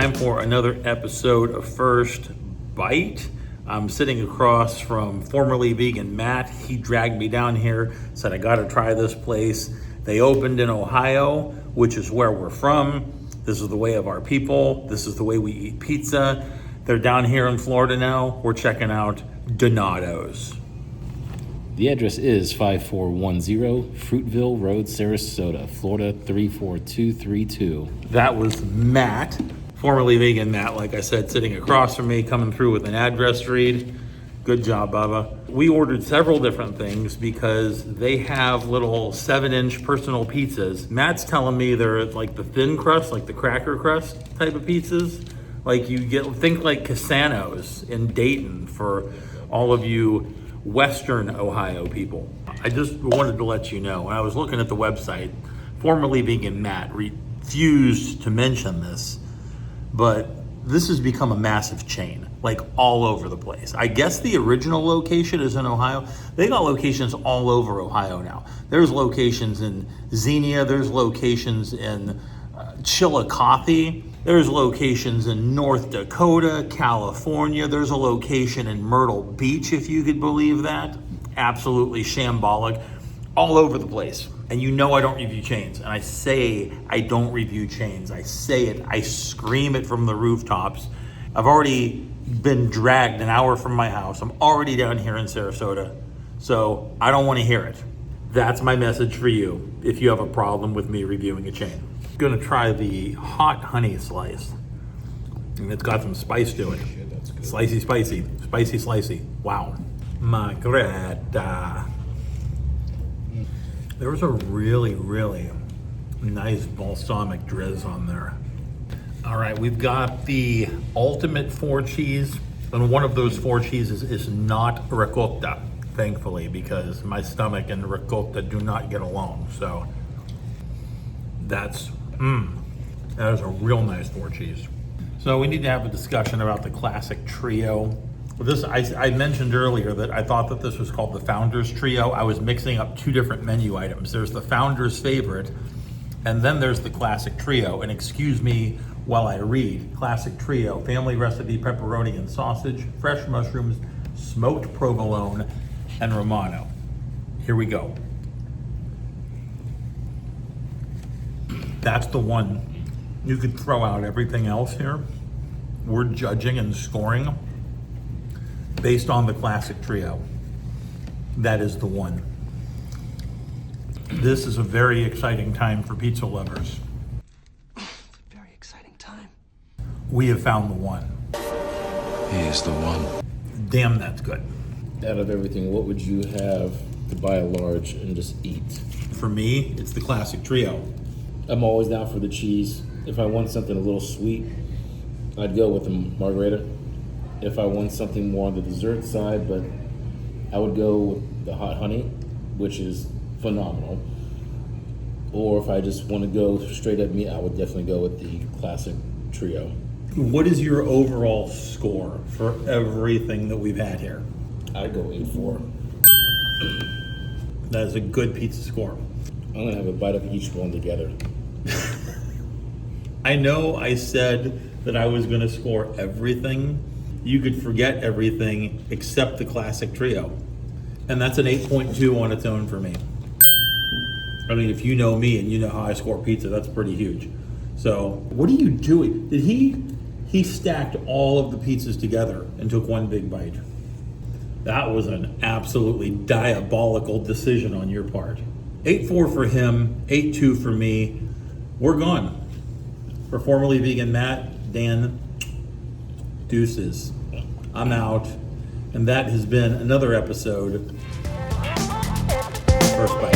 time for another episode of First Bite. I'm sitting across from formerly vegan Matt. He dragged me down here, said I gotta try this place. They opened in Ohio, which is where we're from. This is the way of our people. This is the way we eat pizza. They're down here in Florida now. We're checking out Donato's. The address is 5410 Fruitville Road, Sarasota, Florida 34232. That was Matt, formerly vegan Matt, like I said, sitting across from me, coming through with an address read. Good job, Bubba. We ordered several different things because they have little 7-inch personal pizzas. Matt's telling me they're like the thin crust, like the cracker crust type of pizzas. Like you get, think like Cassano's in Dayton for all of you Western Ohio people. I just wanted to let you know, when I was looking at the website, formerly vegan Matt refused to mention this, but this has become a massive chain, like all over the place. I guess the original location is in Ohio. They got locations all over Ohio now. There's locations in Xenia, there's locations in Chillicothe, there's locations in North Dakota, California. There's a location in Myrtle Beach, if you could believe that. Absolutely shambolic. All over the place. And you know I don't review chains. And I say I don't review chains. I say it. I scream it from the rooftops. I've already been dragged an hour from my house. I'm already down here in Sarasota. So I don't want to hear it. That's my message for you if you have a problem with me reviewing a chain. Gonna try the hot honey slice, and it's got some spice to it. Slicey, spicy, spicy, slicey. Wow, Margareta. There was a really, really nice balsamic drizz on there. All right, we've got the ultimate 4 cheese, and one of those 4 cheeses is not ricotta, thankfully, because my stomach and ricotta do not get along. So that is a real nice 4 cheese. So we need to have a discussion about the classic trio. This, I mentioned earlier that I thought that this was called the Founder's Trio. I was mixing up 2 different menu items. There's the Founder's Favorite, and then there's the Classic Trio. And excuse me while I read. Classic Trio, family recipe pepperoni and sausage, fresh mushrooms, smoked provolone, and Romano. Here we go. That's the one. You could throw out everything else here. We're judging and scoring based on the Classic Trio. That is the one. This is a very exciting time for pizza lovers. Very exciting time. We have found the one. He is the one. Damn, that's good. Out of everything, what would you have to buy a large and just eat? For me, it's the Classic Trio. I'm always down for the cheese. If I want something a little sweet, I'd go with the margarita. If I want something more on the dessert side, but I would go with the hot honey, which is phenomenal. Or if I just want to go straight at meat, I would definitely go with the Classic Trio. What is your overall score for everything that we've had here? I'd go 8-4. That is a good pizza score. I'm gonna have a bite of each one together. I know I said that I was going to score everything. You could forget everything except the Classic Trio. And that's an 8.2 on its own for me. I mean, if you know me and you know how I score pizza, that's pretty huge. So, what are you doing? Did he stacked all of the pizzas together and took one big bite. That was an absolutely diabolical decision on your part. 8-4 for him, 8-2 for me. We're gone. For formerly vegan Matt, Dan, deuces. I'm out. And that has been another episode of First Bite.